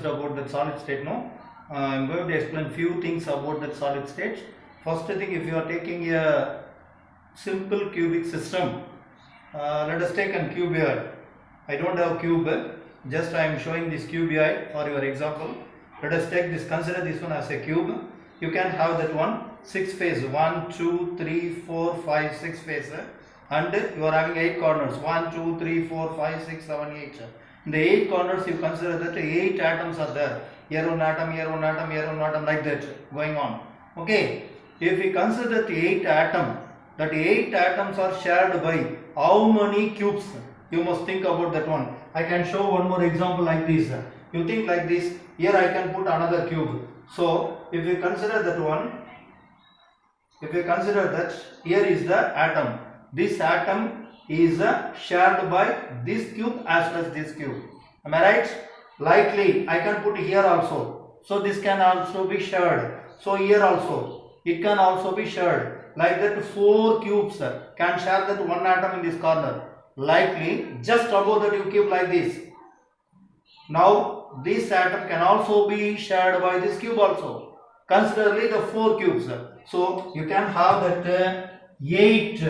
about that solid state, no? I'm going to explain few things about that solid state. First thing, if you are taking a simple cubic system, let us take a cube here. I don't have cube, just I am showing this cube here for your example. Let us take this, consider this one as a cube. You can have that one 6 face, 1, 2, 3, 4, 5, 6 face, and you are having 8 corners, 1, 2, 3, 4, 5, 6, 7, 8. In the 8 corners, you consider that 8 atoms are there. Here one atom, here one atom, here one atom, like that going on. Okay, if we consider that 8 atom, that 8 atoms are shared by how many cubes? You must think about that one. I can show one more example like this. You think like this, here I can put another cube. So if you consider that one, if you consider that here is the atom, this atom is shared by this cube as well as this cube. Am I right? Likely I can put here also. So this can also be shared. So here also it can also be shared. Like that 4 cubes can share that one atom in this corner. Likely just above that you keep like this. Now this atom can also be shared by this cube also. Consider the 4 cubes. So you can have that 8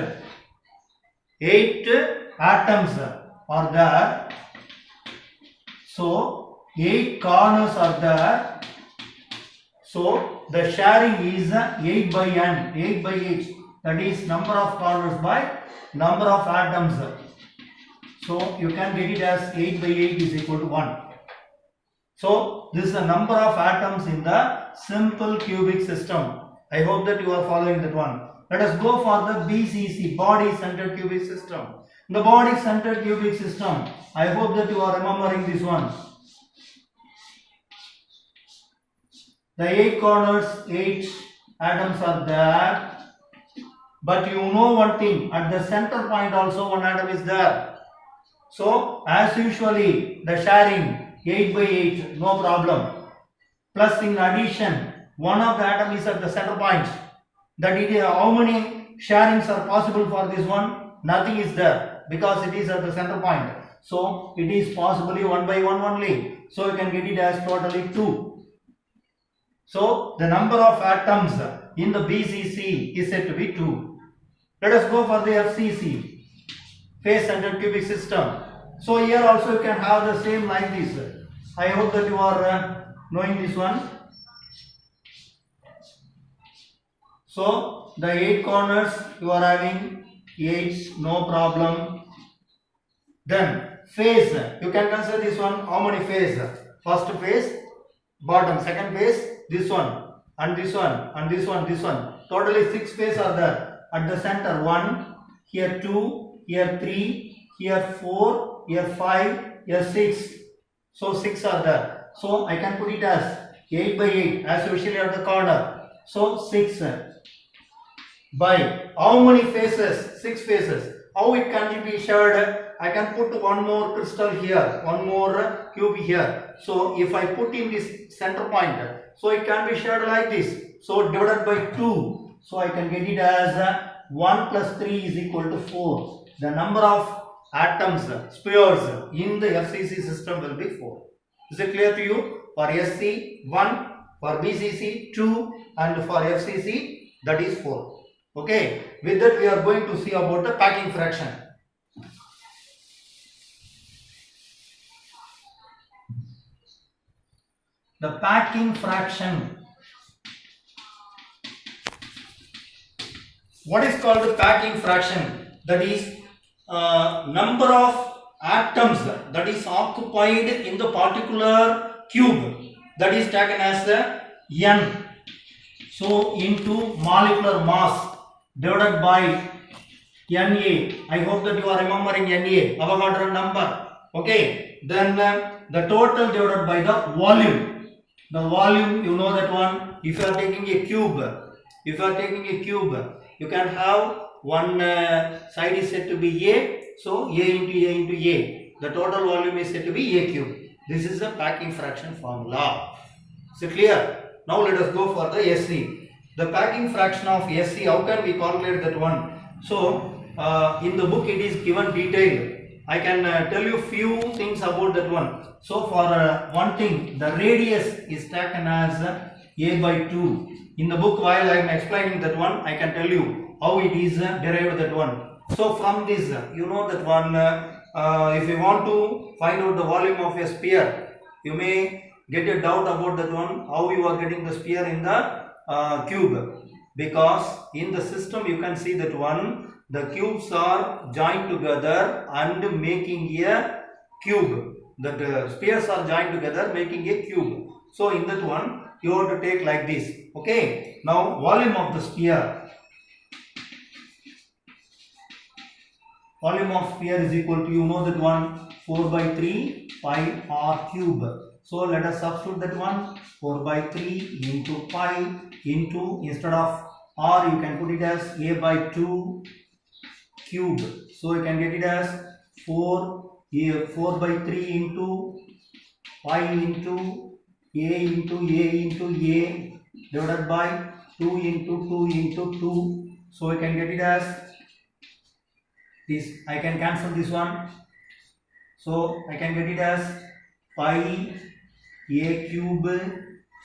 atoms are there. So 8 corners are there. So the sharing is 8 by n, 8 by 8. That is number of corners by number of atoms. So you can get it as 8 by 8 is equal to 1. So this is the number of atoms in the simple cubic system. I hope that you are following that one. Let us go for the BCC, body centered cubic system. In the body centered cubic system, I hope that you are remembering this one. The 8 corners, 8 atoms are there. But you know one thing, at the center point also one atom is there. So as usually the sharing 8 by 8, no problem. Plus in addition, one of the atom is at the center point. That it is how many sharings are possible for this one? Nothing is there because it is at the center point. So it is possibly 1 by 1 only. So you can get it as totally 2. So the number of atoms in the BCC is said to be 2. Let us go for the FCC, face centered cubic system. So here also you can have the same like this. I hope that you are knowing this one. So the 8 corners you are having 8, no problem. Then face, you can consider this one. How many face? First face, bottom, second face, this one, and this one, and this one, this one. Totally 6 face are there. At the center 1, here 2, here 3, here 4, here 5, here 6. So 6 are there. So I can put it as 8 by 8 as usually at the corner. So 6 by how many faces? 6 faces. How it can be shared? I can put one more crystal here, one more cube here. So if I put in this center point, so it can be shared like this. So divided by 2. So I can get it as 1 plus 3 is equal to 4. The number of atoms, spheres in the FCC system will be 4. Is it clear to you? For SC 1, for BCC 2, and for FCC that is 4. Okay, with that we are going to see about the packing fraction. The packing fraction. What is called the packing fraction? That is number of atoms that is occupied in the particular cube, that is taken as the n. So into molecular mass divided by Na. I hope that you are remembering Na, Avogadro number. Okay, then the total divided by the volume. The volume, you know that one. If you are taking a cube, you can have one side is said to be A. So A into A. The total volume is said to be A cube. This is the packing fraction formula. Is it clear? Now let us go for the SC. The packing fraction of SC, how can we calculate that one? So in the book it is given detailed. I can tell you few things about that one. So for one thing, the radius is taken as a by 2. In the book, while I am explaining that one, I can tell you how it is derived that one. So from this, you know that one, if you want to find out the volume of a sphere, you may get a doubt about that one, how you are getting the sphere in the cube. Because in the system you can see that one, the cubes are joined together and making a cube. The spheres are joined together making a cube. So in that one, you have to take like this. Okay. Now volume of the sphere. Volume of sphere is equal to, you know that one, 4 by 3 pi r cube. So let us substitute that one, 4 by 3 into pi into, instead of r you can put it as a by 2 cube. So you can get it as 4 by 3 into pi into a divided by 2 into 2. So you can get it as this. I can cancel this one. So I can get it as pi a cube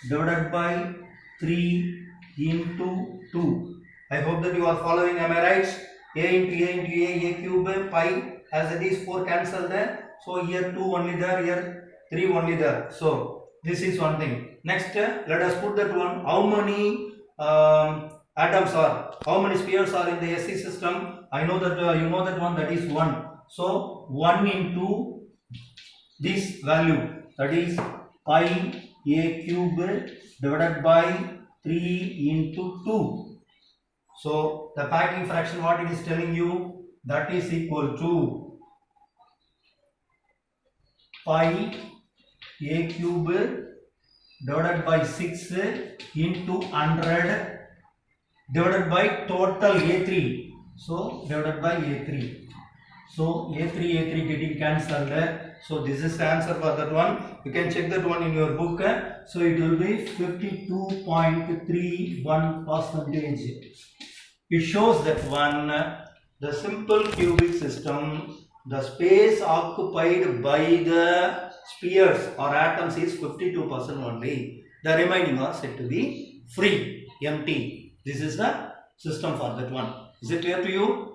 divided by 3 into 2. I hope that you are following. Am I right? A into a cube, pi, as it is 4 cancelled there. So here 2 only there, here 3 only there. So this is one thing. Next, let us put that one. How many atoms are, how many spheres are in the SE system? I know that you know that one, that is 1. So 1 into this value, that is pi a cube divided by 3 into 2. So the packing fraction, what it is telling you, that is equal to pi a cube divided by 6 into 100 divided by total A3. So divided by A3. So A3 getting cancelled. So this is the answer for that one. You can check that one in your book. So it will be 52.31%. It shows that one, the simple cubic system, the space occupied by the spheres or atoms is 52% only. The remaining are said to be free, empty. This is the system for that one. Is it clear to you?